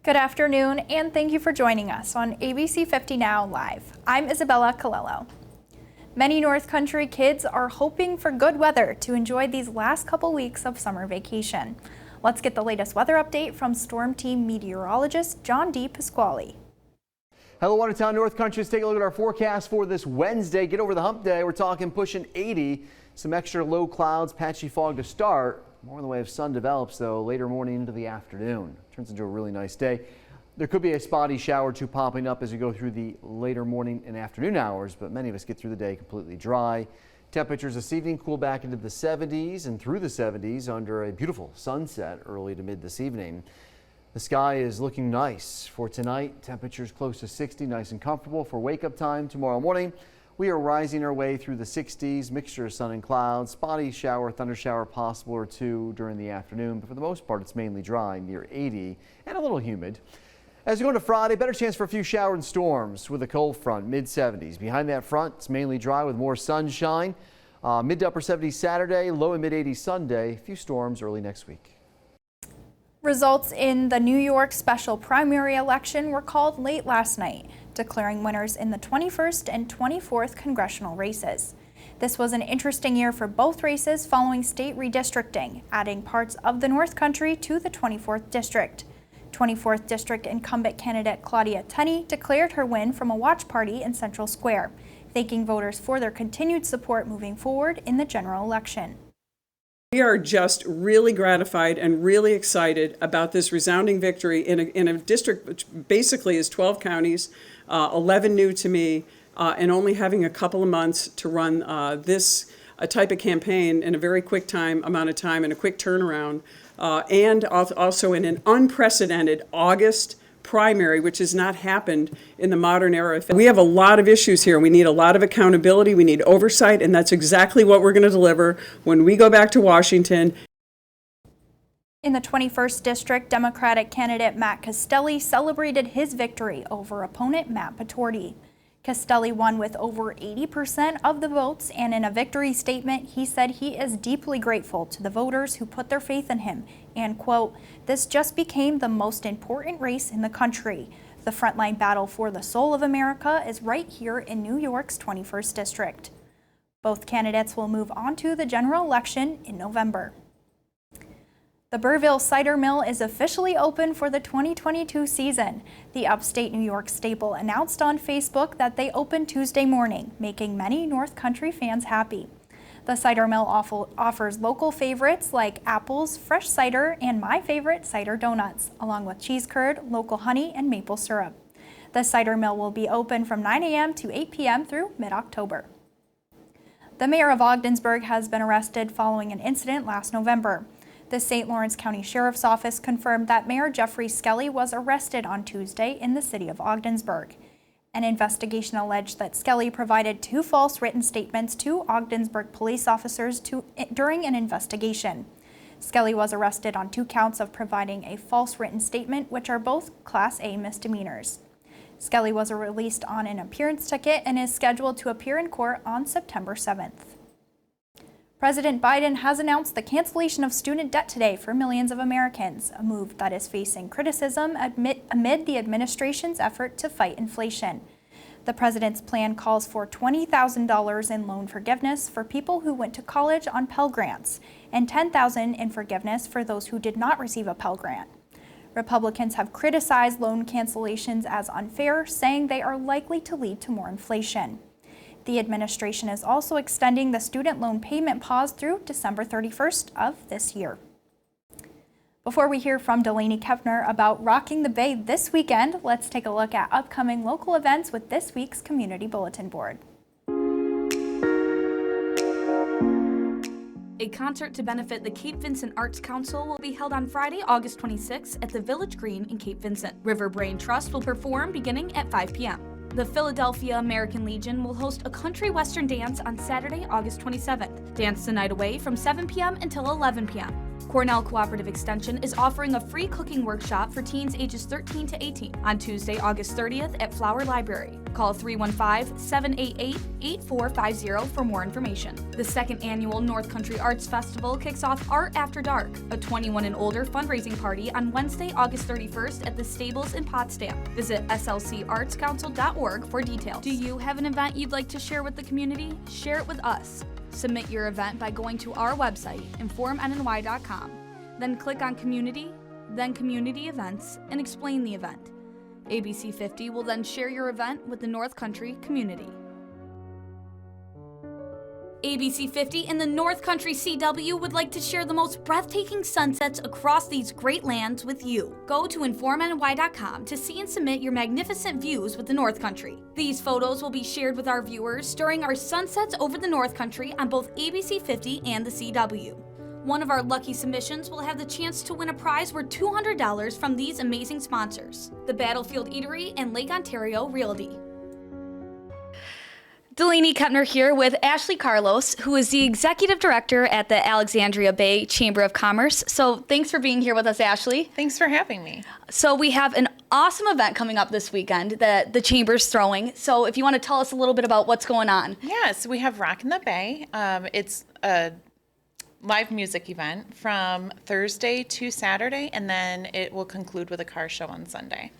Good afternoon, and thank you for joining us on ABC50 Now Live. I'm Isabella Colello. Many North Country kids are hoping for good weather to enjoy these last couple weeks of summer vacation. Let's get the latest weather update from Storm Team meteorologist John D. Pasquale. Hello, Watertown, North Country. Let's take a look at our forecast for this Wednesday. Get over the hump day. We're talking pushing 80. Some extra low clouds, patchy fog to start. More in the way of sun develops, though, later morning into the afternoon. Turns into a really nice day. There could be a spotty shower or two popping up as we go through the later morning and afternoon hours, but many of us get through the day completely dry. Temperatures this evening cool back into the 70s and through the 70s under a beautiful sunset early to mid this evening. The sky is looking nice for tonight. Temperatures close to 60, nice and comfortable for wake-up time tomorrow morning. We are rising our way through the 60s, mixture of sun and clouds, spotty shower, thunder shower possible or two during the afternoon, but for the most part it's mainly dry, near 80 and a little humid. As we go into Friday, better chance for a few showers and storms with a cold front, mid-70s. Behind that front, it's mainly dry with more sunshine. Mid to upper 70s Saturday, low and mid-80s Sunday. A few storms early next week. Results in the New York special primary election were called late last night, declaring winners in the 21st and 24th congressional races. This was an interesting year for both races following state redistricting, adding parts of the North Country to the 24th district. 24th District incumbent candidate Claudia Tenney declared her win from a watch party in Central Square, thanking voters for their continued support moving forward in the general election. We are just really gratified and really excited about this resounding victory in a district which basically is 12 counties, 11 new to me, and only having a couple of months to run this type of campaign in a very quick amount of time and a quick turnaround, and also in an unprecedented August primary, which has not happened in the modern era. We have a lot of issues here. We need a lot of accountability. We need oversight, and that's exactly what we're going to deliver when we go back to Washington. In the 21st District, Democratic candidate Matt Castelli celebrated his victory over opponent Matt Patorti. Castelli won with over 80% of the votes, and in a victory statement, he said he is deeply grateful to the voters who put their faith in him, and, quote, "This just became the most important race in the country. The frontline battle for the soul of America is right here in New York's 21st District." Both candidates will move on to the general election in November. The Burrillville Cider Mill is officially open for the 2022 season. The upstate New York staple announced on Facebook that they opened Tuesday morning, making many North Country fans happy. The cider mill offers local favorites like apples, fresh cider, and my favorite, cider donuts, along with cheese curd, local honey, and maple syrup. The cider mill will be open from 9 a.m. to 8 p.m. through mid-October. The mayor of Odensburg has been arrested following an incident last November. The St. Lawrence County Sheriff's Office confirmed that Mayor Jeffrey Skelly was arrested on Tuesday in the city of Ogdensburg. An investigation alleged that Skelly provided 2 false written statements to Ogdensburg police officers during an investigation. Skelly was arrested on 2 counts of providing a false written statement, which are both Class A misdemeanors. Skelly was released on an appearance ticket and is scheduled to appear in court on September 7th. President Biden has announced the cancellation of student debt today for millions of Americans, a move that is facing criticism amid the administration's effort to fight inflation. The president's plan calls for $20,000 in loan forgiveness for people who went to college on Pell Grants and $10,000 in forgiveness for those who did not receive a Pell Grant. Republicans have criticized loan cancellations as unfair, saying they are likely to lead to more inflation. The administration is also extending the student loan payment pause through December 31st of this year. Before we hear from Delaney Keppner about rocking the Bay this weekend, let's take a look at upcoming local events with this week's Community Bulletin Board. A concert to benefit the Cape Vincent Arts Council will be held on Friday, August 26th at the Village Green in Cape Vincent. River Brain Trust will perform beginning at 5 p.m. The Philadelphia American Legion will host a country western dance on Saturday, August 27th. Dance the night away from 7 p.m. until 11 p.m. Cornell Cooperative Extension is offering a free cooking workshop for teens ages 13 to 18 on Tuesday, August 30th at Flower Library. Call 315-788-8450 for more information. The second annual North Country Arts Festival kicks off Art After Dark, a 21 and older fundraising party on Wednesday, August 31st at the Stables in Potsdam. Visit slcartscouncil.org for details. Do you have an event you'd like to share with the community? Share it with us. Submit your event by going to our website, informnny.com. Then click on Community, then Community Events, and explain the event. ABC50 will then share your event with the North Country community. ABC50 and the North Country CW would like to share the most breathtaking sunsets across these great lands with you. Go to informny.com to see and submit your magnificent views with the North Country. These photos will be shared with our viewers during our Sunsets Over the North Country on both ABC50 and the CW. One of our lucky submissions will have the chance to win a prize worth $200 from these amazing sponsors: the Battlefield Eatery and Lake Ontario Realty. Delaney Keppner here with Ashley Carlos, who is the Executive Director at the Alexandria Bay Chamber of Commerce. So thanks for being here with us, Ashley. Thanks for having me. So we have an awesome event coming up this weekend that the Chamber's throwing. So if you want to tell us a little bit about what's going on. Yes, we have Rock in the Bay. It's a live music event from Thursday to Saturday, and then it will conclude with a car show on Sunday.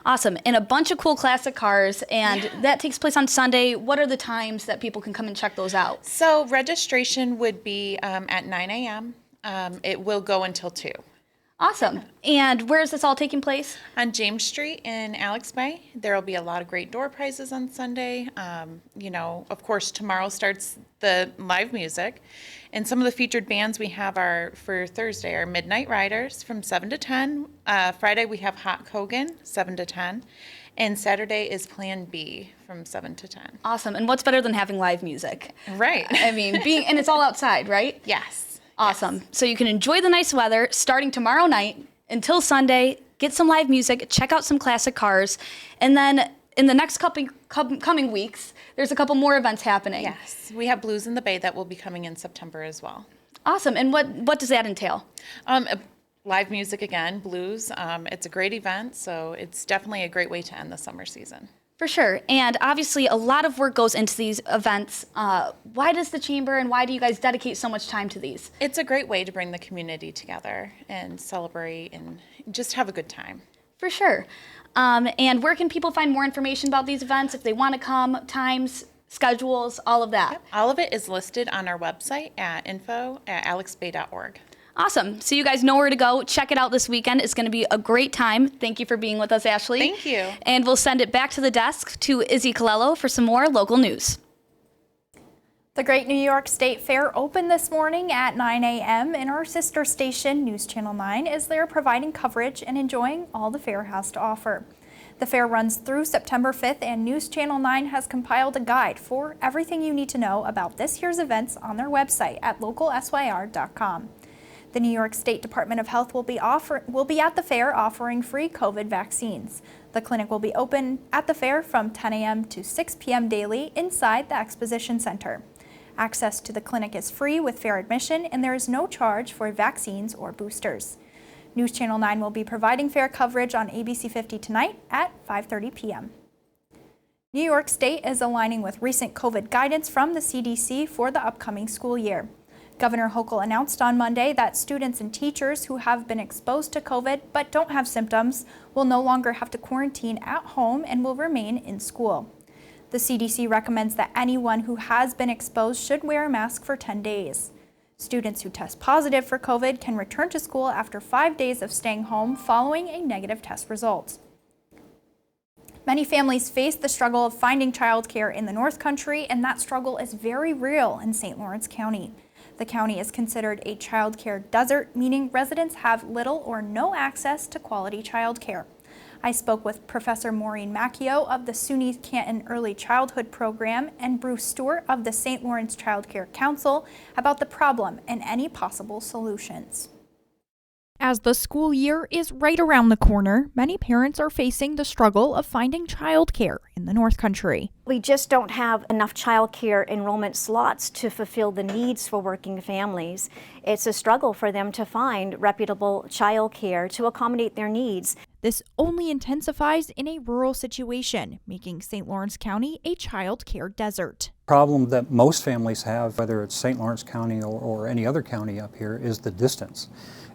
Awesome. And a bunch of cool classic cars, and that takes place on Sunday. What are the times that people can come and check those out? So registration would be at 9 a.m. It will go until 2. Awesome. And where is this all taking place? On James Street in Alex Bay. There will be a lot of great door prizes on Sunday. Of course, tomorrow starts the live music. And some of the featured bands we have for Thursday are Midnight Riders from 7 to 10. Friday we have Hot Kogan, 7 to 10. And Saturday is Plan B from 7 to 10. Awesome. And what's better than having live music? Right. I mean, and it's all outside, right? Yes. Awesome. Yes. So you can enjoy the nice weather starting tomorrow night until Sunday, get some live music, check out some classic cars, and then in the next coming weeks, there's a couple more events happening. Yes. We have Blues in the Bay that will be coming in September as well. Awesome. And what does that entail? Live music again, blues. It's a great event, so it's definitely a great way to end the summer season. For sure. And obviously a lot of work goes into these events. Why does the Chamber and why do you guys dedicate so much time to these? It's a great way to bring the community together and celebrate and just have a good time. For sure. And where can people find more information about these events if they want to come, times, schedules, all of that? Yep. All of it is listed on our website at info@alexbay.org. Awesome. So you guys know where to go. Check it out this weekend. It's going to be a great time. Thank you for being with us, Ashley. Thank you. And we'll send it back to the desk to Izzy Colello for some more local news. The Great New York State Fair opened this morning at 9 a.m. and our sister station, News Channel 9, is there providing coverage and enjoying all the fair has to offer. The fair runs through September 5th, and News Channel 9 has compiled a guide for everything you need to know about this year's events on their website at localsyr.com. The New York State Department of Health will be at the fair offering free COVID vaccines. The clinic will be open at the fair from 10 a.m. to 6 p.m. daily inside the Exposition Center. Access to the clinic is free with fair admission, and there is no charge for vaccines or boosters. News Channel 9 will be providing fair coverage on ABC50 tonight at 5:30 p.m. New York State is aligning with recent COVID guidance from the CDC for the upcoming school year. Governor Hochul announced on Monday that students and teachers who have been exposed to COVID but don't have symptoms will no longer have to quarantine at home and will remain in school. The CDC recommends that anyone who has been exposed should wear a mask for 10 days. Students who test positive for COVID can return to school after 5 days of staying home following a negative test result. Many families face the struggle of finding childcare in the North Country, and that struggle is very real in St. Lawrence County. The county is considered a child care desert, meaning residents have little or no access to quality child care. I spoke with Professor Maureen Macchio of the SUNY Canton Early Childhood Program and Bruce Stewart of the St. Lawrence Child Care Council about the problem and any possible solutions. As the school year is right around the corner, many parents are facing the struggle of finding childcare in the North Country. We just don't have enough childcare enrollment slots to fulfill the needs for working families. It's a struggle for them to find reputable childcare to accommodate their needs. This only intensifies in a rural situation, making St. Lawrence County a child care desert. Problem that most families have, whether it's St. Lawrence County or any other county up here, is the distance.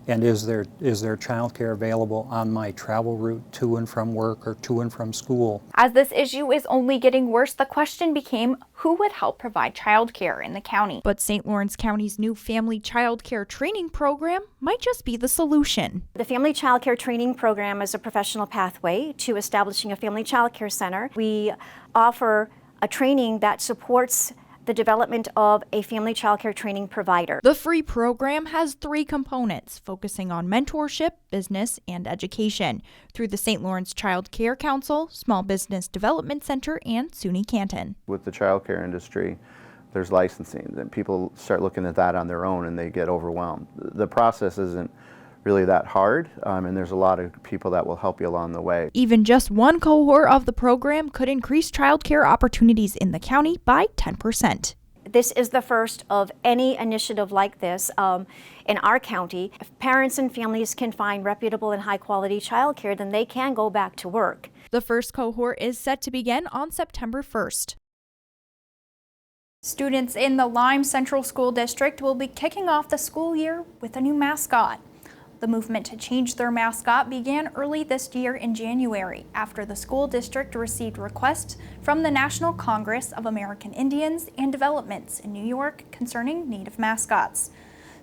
And is there child care available on my travel route to and from work or to and from school? As this issue is only getting worse, the question became who would help provide child care in the county. But St. Lawrence County's new family child care training program might just be the solution. The Family Child Care Training Program is a professional pathway to establishing a family child care center. We offer a training that supports the development of a family child care training provider. The free program has 3 components, focusing on mentorship, business, and education through the St. Lawrence Child Care Council, Small Business Development Center, and SUNY Canton. With the child care industry, there's licensing, and people start looking at that on their own and they get overwhelmed. The process isn't really that hard, and there's a lot of people that will help you along the way. Even just one cohort of the program could increase child care opportunities in the county by 10%. This is the first of any initiative like this in our county. If parents and families can find reputable and high-quality child care, then they can go back to work. The first cohort is set to begin on September 1st. Students in the Lime Central School District will be kicking off the school year with a new mascot. The movement to change their mascot began early this year in January after the school district received requests from the National Congress of American Indians and developments in New York concerning Native mascots.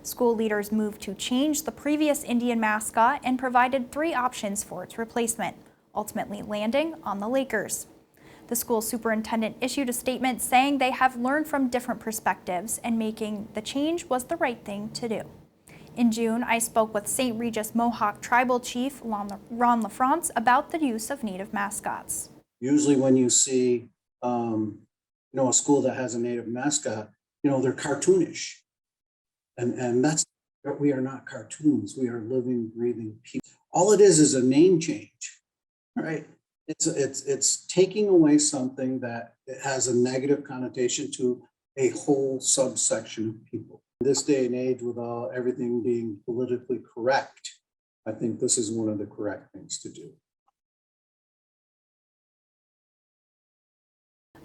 School leaders moved to change the previous Indian mascot and provided 3 options for its replacement, ultimately landing on the Lakers. The school superintendent issued a statement saying they have learned from different perspectives and making the change was the right thing to do. In June, I spoke with St. Regis Mohawk Tribal Chief Ron LaFrance about the use of Native mascots. Usually when you see, a school that has a Native mascot, they're cartoonish. And that's, we are not cartoons. We are living, breathing people. All it is a name change, right? It's taking away something that has a negative connotation to a whole subsection of people. In this day and age, with everything being politically correct, I think this is one of the correct things to do.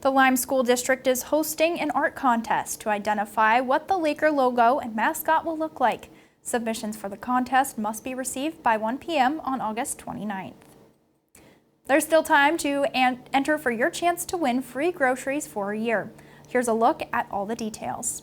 The Lime School District is hosting an art contest to identify what the Laker logo and mascot will look like. Submissions for the contest must be received by 1 p.m. on August 29th. There's still time to enter for your chance to win free groceries for a year. Here's a look at all the details.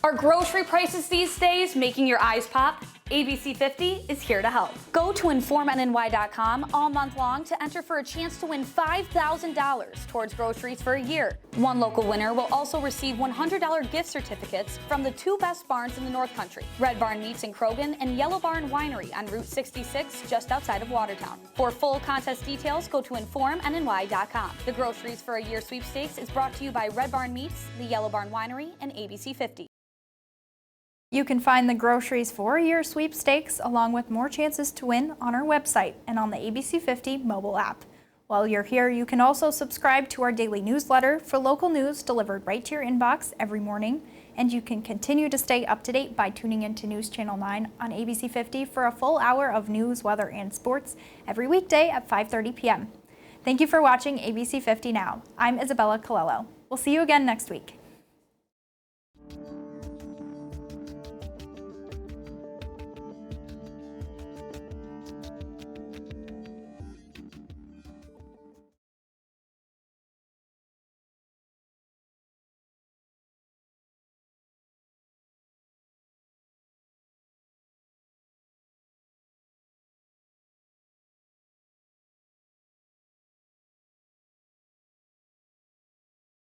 Are grocery prices these days making your eyes pop? ABC50 is here to help. Go to informnny.com all month long to enter for a chance to win $5,000 towards groceries for a year. One local winner will also receive $100 gift certificates from the 2 best barns in the North Country, Red Barn Meats in Croghan and Yellow Barn Winery on Route 66 just outside of Watertown. For full contest details, go to informnny.com. The Groceries for a Year sweepstakes is brought to you by Red Barn Meats, the Yellow Barn Winery, and ABC50. You can find the Groceries for a Year sweepstakes along with more chances to win on our website and on the ABC50 mobile app. While you're here, you can also subscribe to our daily newsletter for local news delivered right to your inbox every morning, and you can continue to stay up to date by tuning into News Channel 9 on ABC50 for a full hour of news, weather, and sports every weekday at 5:30 p.m. Thank you for watching ABC50 Now. I'm Isabella Colello. We'll see you again next week.